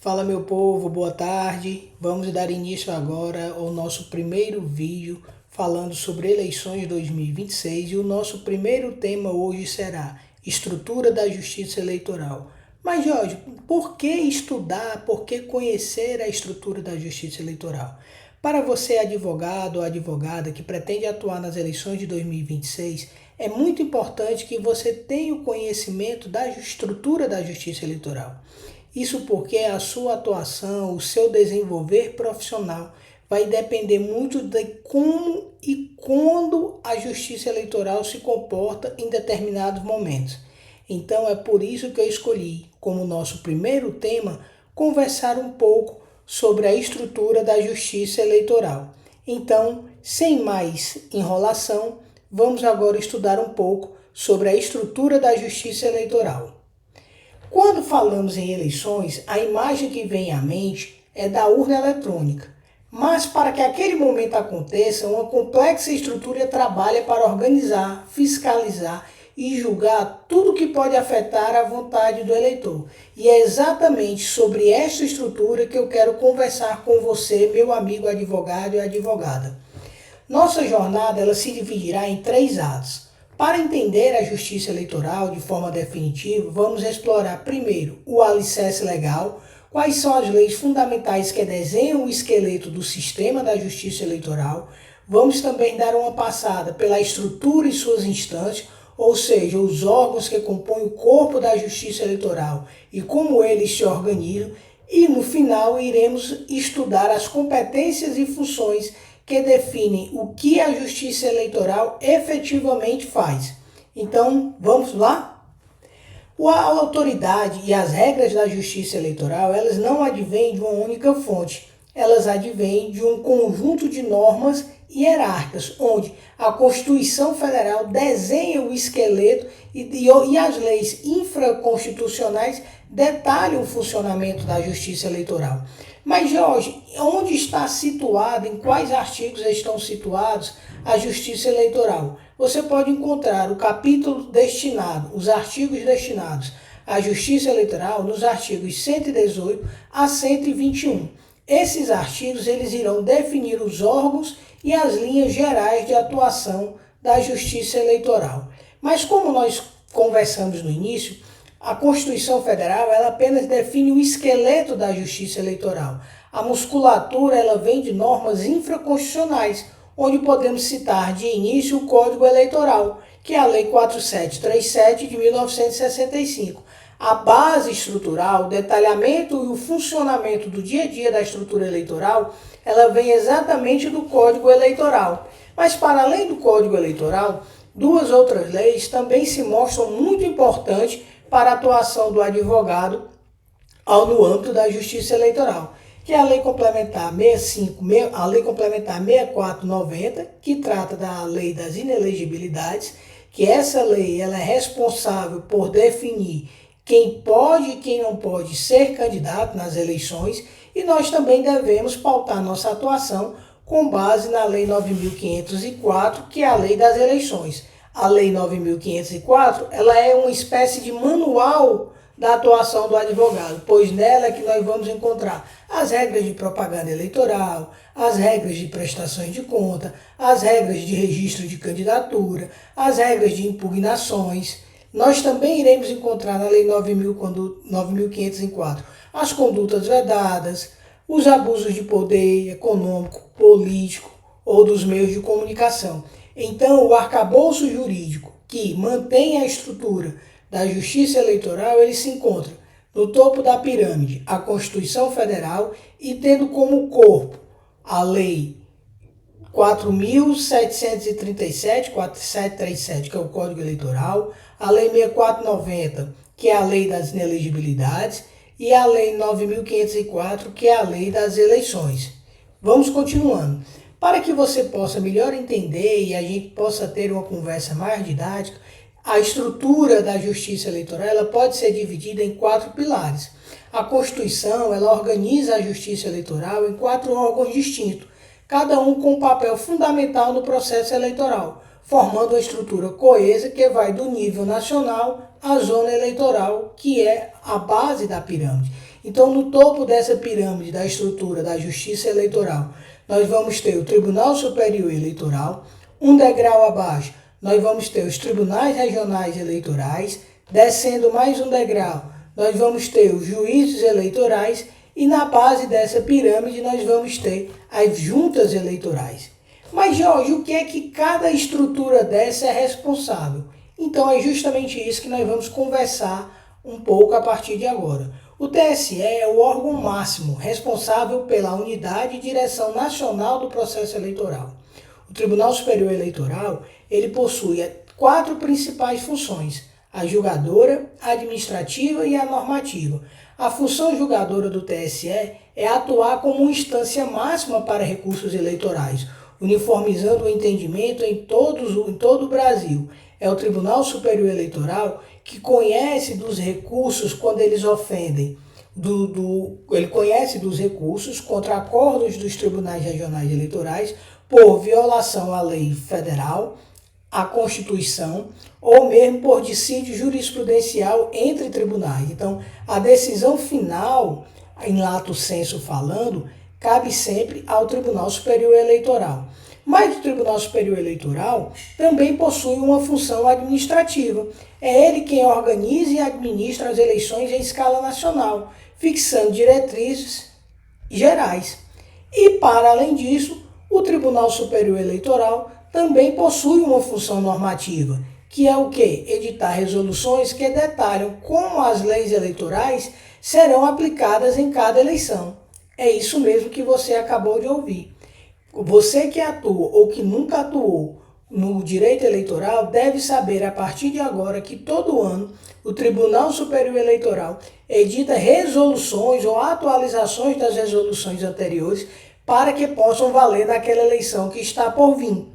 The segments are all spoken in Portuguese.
Fala meu povo, boa tarde. Vamos dar início agora ao nosso primeiro vídeo falando sobre eleições 2026 e o nosso primeiro tema hoje será estrutura da justiça eleitoral. Mas Jorge, por que estudar, por que conhecer a estrutura da justiça eleitoral? Para você advogado ou advogada que pretende atuar nas eleições de 2026, é muito importante que você tenha o conhecimento da estrutura da justiça eleitoral. Isso porque a sua atuação, o seu desenvolver profissional vai depender muito de como e quando a justiça eleitoral se comporta em determinados momentos. Então é por isso que eu escolhi como nosso primeiro tema conversar um pouco sobre a estrutura da justiça eleitoral. Então, sem mais enrolação, vamos agora estudar um pouco sobre a estrutura da justiça eleitoral. Quando falamos em eleições, a imagem que vem à mente é da urna eletrônica. Mas para que aquele momento aconteça, uma complexa estrutura trabalha para organizar, fiscalizar e julgar tudo que pode afetar a vontade do eleitor. E é exatamente sobre esta estrutura que eu quero conversar com você, meu amigo advogado e advogada. Nossa jornada ela se dividirá em 3 atos. Para entender a justiça eleitoral de forma definitiva, vamos explorar primeiro o alicerce legal, quais são as leis fundamentais que desenham o esqueleto do sistema da justiça eleitoral. Vamos também dar uma passada pela estrutura e suas instâncias, ou seja, os órgãos que compõem o corpo da justiça eleitoral e como eles se organizam. E no final iremos estudar as competências e funções que definem o que a justiça eleitoral efetivamente faz. Então, vamos lá? A autoridade e as regras da justiça eleitoral, elas não advêm de uma única fonte. Elas advêm de um conjunto de normas hierárquicas, onde a Constituição Federal desenha o esqueleto e as leis infraconstitucionais detalham o funcionamento da justiça eleitoral. Mas, Jorge, onde está situado, em quais artigos estão situados a justiça eleitoral? Você pode encontrar o capítulo destinado, os artigos destinados à justiça eleitoral nos artigos 118 a 121. Esses artigos eles irão definir os órgãos e as linhas gerais de atuação da justiça eleitoral. Mas como nós conversamos no início, a Constituição Federal ela apenas define o esqueleto da justiça eleitoral. A musculatura ela vem de normas infraconstitucionais, onde podemos citar de início o Código Eleitoral, que é a Lei 4737 de 1965. A base estrutural, o detalhamento e o funcionamento do dia a dia da estrutura eleitoral, ela vem exatamente do Código Eleitoral. Mas para além do Código Eleitoral, 2 outras leis também se mostram muito importantes para a atuação do advogado no âmbito da justiça eleitoral, que é a Lei Complementar 65, a Lei Complementar 6490, que trata da Lei das Inelegibilidades, que essa lei ela é responsável por definir quem pode e quem não pode ser candidato nas eleições, e nós também devemos pautar nossa atuação com base na Lei 9.504, que é a Lei das Eleições. A Lei 9.504, ela é uma espécie de manual da atuação do advogado, pois nela é que nós vamos encontrar as regras de propaganda eleitoral, as regras de prestações de conta, as regras de registro de candidatura, as regras de impugnações. Nós também iremos encontrar na Lei 9.504 as condutas vedadas, os abusos de poder econômico, político ou dos meios de comunicação. Então, o arcabouço jurídico que mantém a estrutura da justiça eleitoral, ele se encontra no topo da pirâmide, a Constituição Federal, e tendo como corpo a Lei 4.737, 4737, que é o Código Eleitoral, a Lei 6490, que é a Lei das Inelegibilidades, e a Lei 9.504, que é a Lei das Eleições. Vamos continuando. Para que você possa melhor entender e a gente possa ter uma conversa mais didática, a estrutura da justiça eleitoral ela pode ser dividida em 4 pilares. A Constituição ela organiza a justiça eleitoral em 4 órgãos distintos, cada um com um papel fundamental no processo eleitoral, formando uma estrutura coesa que vai do nível nacional à zona eleitoral, que é a base da pirâmide. Então, no topo dessa pirâmide da estrutura da Justiça Eleitoral, nós vamos ter o Tribunal Superior Eleitoral. Um degrau abaixo, nós vamos ter os Tribunais Regionais Eleitorais. Descendo mais um degrau, nós vamos ter os juízes eleitorais. E na base dessa pirâmide, nós vamos ter as juntas eleitorais. Mas, Jorge, o que é que cada estrutura dessa é responsável? Então, é justamente isso que nós vamos conversar um pouco a partir de agora. O TSE é o órgão máximo responsável pela unidade e direção nacional do processo eleitoral. O Tribunal Superior Eleitoral, ele possui 4 principais funções: a julgadora, a administrativa e a normativa. A função julgadora do TSE é atuar como uma instância máxima para recursos eleitorais, uniformizando o entendimento em todo o Brasil. É o Tribunal Superior Eleitoral que conhece dos recursos quando eles ofendem. Ele conhece dos recursos contra acordos dos tribunais regionais eleitorais por violação à lei federal, à Constituição, ou mesmo por dissídio jurisprudencial entre tribunais. Então, a decisão final, em lato sensu falando, cabe sempre ao Tribunal Superior Eleitoral. Mas o Tribunal Superior Eleitoral também possui uma função administrativa. É ele quem organiza e administra as eleições em escala nacional, fixando diretrizes gerais. E, para além disso, o Tribunal Superior Eleitoral também possui uma função normativa, que é o quê? Editar resoluções que detalham como as leis eleitorais serão aplicadas em cada eleição. É isso mesmo que você acabou de ouvir. Você que atua ou que nunca atuou no direito eleitoral deve saber a partir de agora que todo ano o Tribunal Superior Eleitoral edita resoluções ou atualizações das resoluções anteriores para que possam valer naquela eleição que está por vir.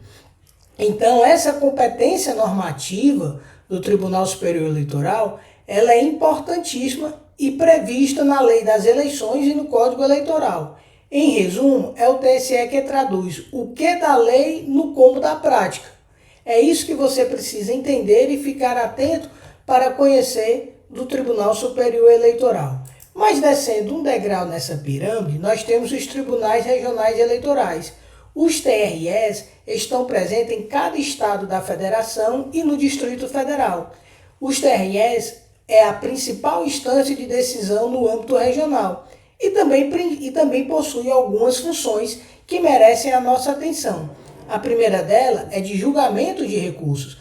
Então, essa competência normativa do Tribunal Superior Eleitoral, ela é importantíssima e prevista na Lei das Eleições e no Código Eleitoral. Em resumo, é o TSE que traduz o que da lei no como da prática. É isso que você precisa entender e ficar atento para conhecer do Tribunal Superior Eleitoral. Mas descendo um degrau nessa pirâmide, nós temos os Tribunais Regionais Eleitorais. Os TREs estão presentes em cada estado da federação e no Distrito Federal. Os TREs é a principal instância de decisão no âmbito regional e também possui algumas funções que merecem a nossa atenção. A primeira dela é de julgamento de recursos.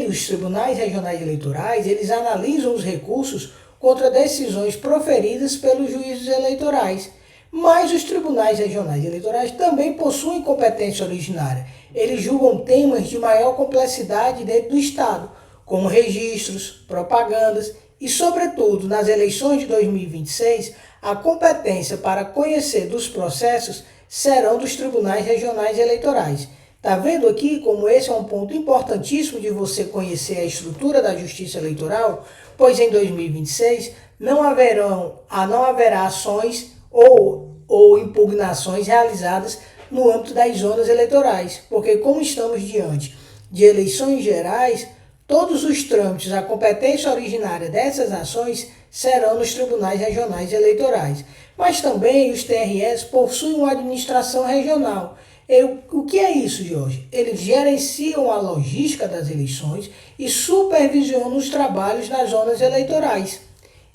Os tribunais regionais eleitorais, eles analisam os recursos contra decisões proferidas pelos juízes eleitorais. Mas os tribunais regionais eleitorais também possuem competência originária. Eles julgam temas de maior complexidade dentro do Estado, como registros, propagandas e, sobretudo, nas eleições de 2026, a competência para conhecer dos processos serão dos tribunais regionais eleitorais. Está vendo aqui como esse é um ponto importantíssimo de você conhecer a estrutura da justiça eleitoral? Pois em 2026 não haverá ações ou impugnações realizadas no âmbito das zonas eleitorais, porque como estamos diante de eleições gerais, todos os trâmites, a competência originária dessas ações serão nos tribunais regionais eleitorais. Mas também os TREs possuem uma administração regional. O que é isso, Jorge? Eles gerenciam a logística das eleições e supervisionam os trabalhos nas zonas eleitorais.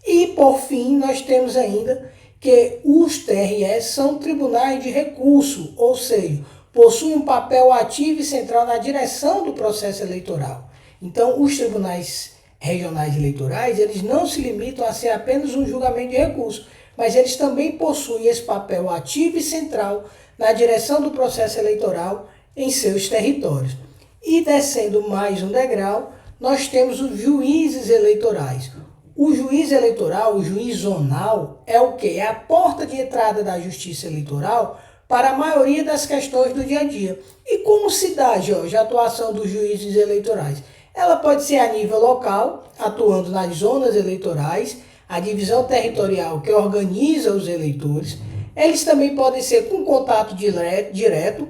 E, por fim, nós temos ainda que os TREs são tribunais de recurso, ou seja, possuem um papel ativo e central na direção do processo eleitoral. Então, os tribunais regionais eleitorais, eles não se limitam a ser apenas um julgamento de recurso, mas eles também possuem esse papel ativo e central na direção do processo eleitoral em seus territórios. E descendo mais um degrau, nós temos os juízes eleitorais. O juiz eleitoral, o juiz zonal, é o quê? É a porta de entrada da justiça eleitoral para a maioria das questões do dia a dia. E como se dá, Jorge, a atuação dos juízes eleitorais? Ela pode ser a nível local, atuando nas zonas eleitorais, a divisão territorial que organiza os eleitores. Eles também podem ser com contato direto,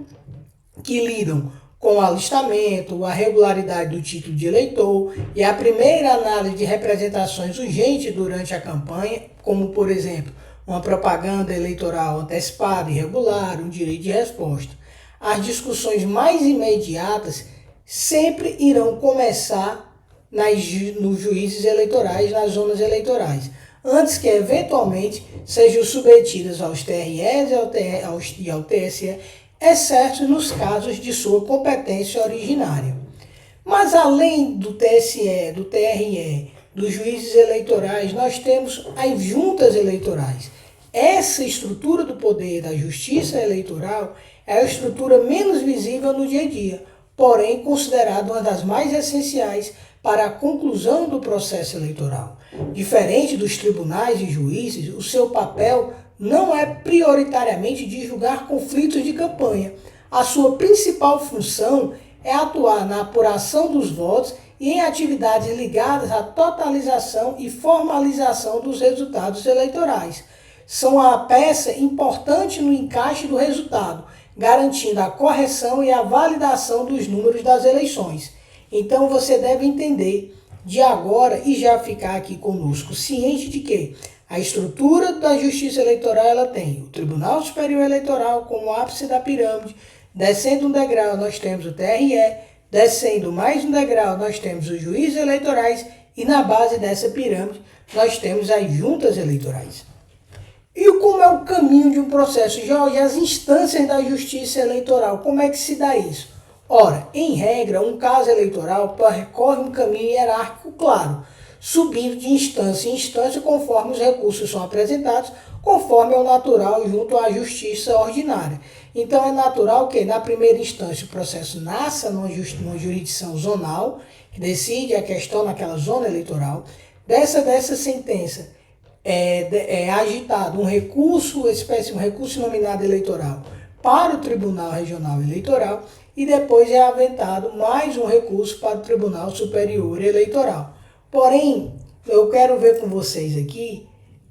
que lidam com o alistamento, a regularidade do título de eleitor e a primeira análise de representações urgentes durante a campanha, como por exemplo, uma propaganda eleitoral antecipada, irregular, um direito de resposta. As discussões mais imediatas sempre irão começar nos juízes eleitorais, nas zonas eleitorais, antes que eventualmente sejam submetidas aos TREs e ao TSE, exceto nos casos de sua competência originária. Mas além do TSE, do TRE, dos juízes eleitorais, nós temos as juntas eleitorais. Essa estrutura do poder da justiça eleitoral é a estrutura menos visível no dia a dia, porém considerada uma das mais essenciais para a conclusão do processo eleitoral. Diferente dos tribunais e juízes, o seu papel não é prioritariamente de julgar conflitos de campanha. A sua principal função é atuar na apuração dos votos e em atividades ligadas à totalização e formalização dos resultados eleitorais. São a peça importante no encaixe do resultado, garantindo a correção e a validação dos números das eleições. Então você deve entender de agora e já ficar aqui conosco ciente de que a estrutura da Justiça Eleitoral ela tem o Tribunal Superior Eleitoral como ápice da pirâmide, descendo um degrau nós temos o TRE, descendo mais um degrau nós temos os juízes eleitorais e na base dessa pirâmide nós temos as juntas eleitorais. E como é o caminho de um processo, Jorge? As instâncias da Justiça Eleitoral, como é que se dá isso? Ora, em regra, um caso eleitoral percorre um caminho hierárquico claro, subindo de instância em instância conforme os recursos são apresentados, conforme é o natural junto à justiça ordinária. Então é natural que na primeira instância o processo nasça numa jurisdição zonal, que decide a questão naquela zona eleitoral. Dessa sentença é agitado um recurso nominado eleitoral para o Tribunal Regional Eleitoral e depois é aventado mais um recurso para o Tribunal Superior Eleitoral. Porém, eu quero ver com vocês aqui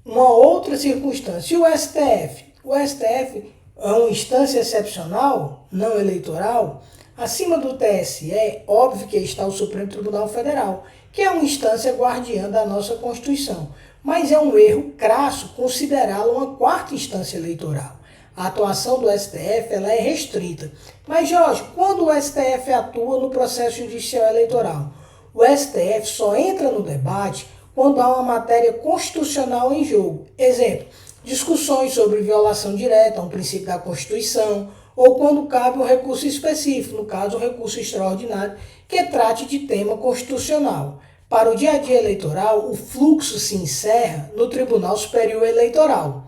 uma outra circunstância. O STF é uma instância excepcional, não eleitoral. Acima do TSE, óbvio que está o Supremo Tribunal Federal, que é uma instância guardiã da nossa Constituição. Mas é um erro crasso considerá-lo uma quarta instância eleitoral. A atuação do STF ela é restrita. Mas, Jorge, quando o STF atua no processo judicial eleitoral? O STF só entra no debate quando há uma matéria constitucional em jogo. Exemplo, discussões sobre violação direta a um princípio da Constituição, ou quando cabe um recurso específico, no caso, um recurso extraordinário, que trate de tema constitucional. Para o dia a dia eleitoral, o fluxo se encerra no Tribunal Superior Eleitoral.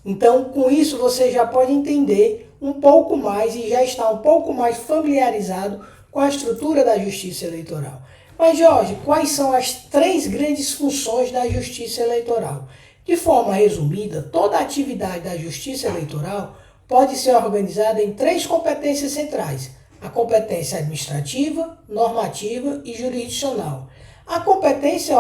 Então, com isso, você já pode entender um pouco mais e já está um pouco mais familiarizado com a estrutura da Justiça Eleitoral. Mas, Jorge, quais são as 3 grandes funções da Justiça Eleitoral? De forma resumida, toda a atividade da Justiça Eleitoral pode ser organizada em 3 competências centrais: a competência administrativa, normativa e jurisdicional. A competência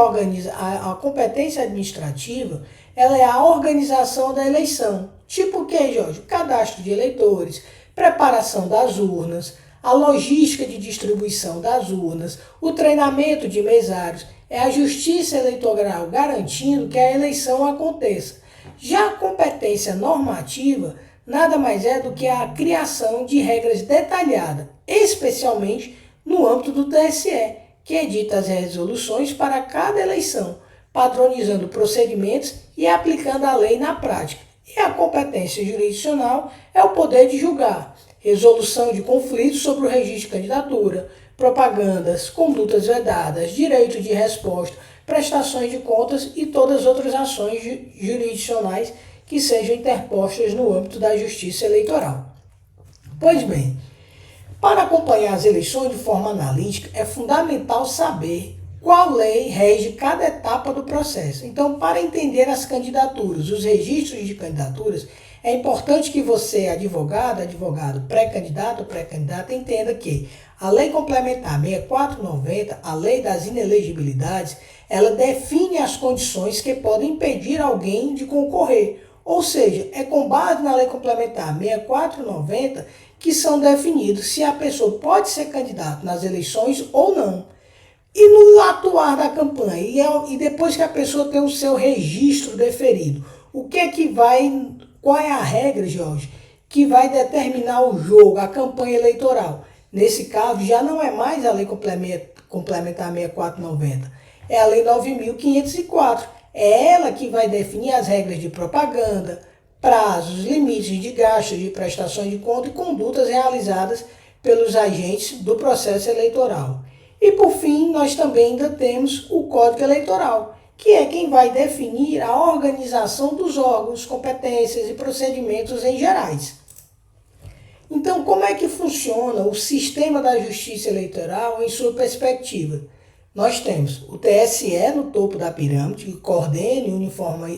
administrativa ela é a organização da eleição. Tipo o que, Jorge? O cadastro de eleitores, preparação das urnas, a logística de distribuição das urnas, o treinamento de mesários. É a Justiça Eleitoral garantindo que a eleição aconteça. Já a competência normativa nada mais é do que a criação de regras detalhadas, especialmente no âmbito do TSE, que edita as resoluções para cada eleição, padronizando procedimentos e aplicando a lei na prática. E a competência jurisdicional é o poder de julgar, resolução de conflitos sobre o registro de candidatura, propagandas, condutas vedadas, direito de resposta, prestações de contas e todas as outras ações jurisdicionais que sejam interpostas no âmbito da Justiça Eleitoral. Pois bem, para acompanhar as eleições de forma analítica, é fundamental saber qual lei rege cada etapa do processo. Então, para entender as candidaturas, os registros de candidaturas, é importante que você, advogado, pré-candidato ou pré-candidata, entenda que a Lei Complementar 6490, a Lei das Inelegibilidades, ela define as condições que podem impedir alguém de concorrer. Ou seja, é com base na Lei Complementar 6490 que são definidos se a pessoa pode ser candidato nas eleições ou não. E no atuar da campanha, e depois que a pessoa tem o seu registro deferido, o que é que vai, qual é a regra, Jorge, que vai determinar o jogo, a campanha eleitoral? Nesse caso, já não é mais a Lei Complementar 6490, é a Lei 9.504. É ela que vai definir as regras de propaganda, prazos, limites de gastos, de prestações de conta e condutas realizadas pelos agentes do processo eleitoral. E por fim, nós também ainda temos o Código Eleitoral, que é quem vai definir a organização dos órgãos, competências e procedimentos em gerais. Então, como é que funciona o sistema da justiça eleitoral em sua perspectiva? Nós temos o TSE no topo da pirâmide, que coordena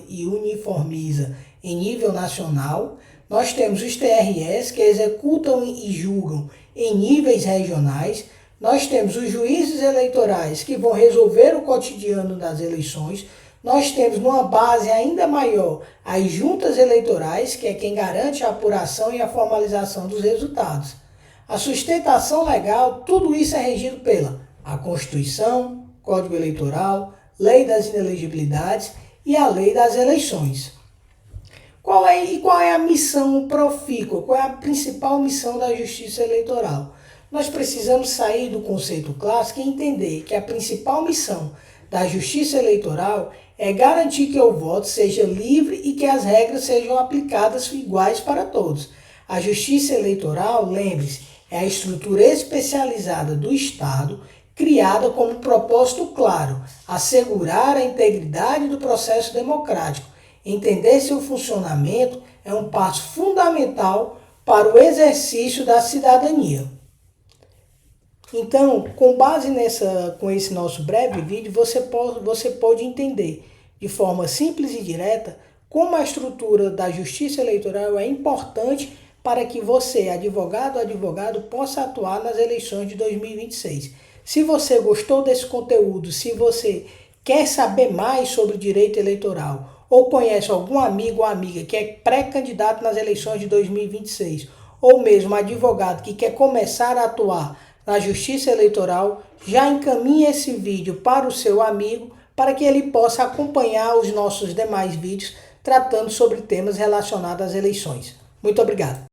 e uniformiza em nível nacional. Nós temos os TRS, que executam e julgam em níveis regionais. Nós temos os juízes eleitorais, que vão resolver o cotidiano das eleições. Nós temos, numa base ainda maior, as juntas eleitorais, que é quem garante a apuração e a formalização dos resultados. A sustentação legal, tudo isso é regido pela a Constituição, Código Eleitoral, Lei das Inelegibilidades e a Lei das Eleições. Qual é a missão profícua? Qual é a principal missão da Justiça Eleitoral? Nós precisamos sair do conceito clássico e entender que a principal missão da Justiça Eleitoral é garantir que o voto seja livre e que as regras sejam aplicadas iguais para todos. A Justiça Eleitoral, lembre-se, é a estrutura especializada do Estado criada com um propósito claro: assegurar a integridade do processo democrático. Entender seu funcionamento é um passo fundamental para o exercício da cidadania. Então, com base com esse nosso breve vídeo, você pode entender de forma simples e direta como a estrutura da justiça eleitoral é importante para que você, advogado ou advogado, possa atuar nas eleições de 2026. Se você gostou desse conteúdo, se você quer saber mais sobre direito eleitoral ou conhece algum amigo ou amiga que é pré-candidato nas eleições de 2026 ou mesmo advogado que quer começar a atuar na Justiça Eleitoral, já encaminhe esse vídeo para o seu amigo para que ele possa acompanhar os nossos demais vídeos tratando sobre temas relacionados às eleições. Muito obrigado.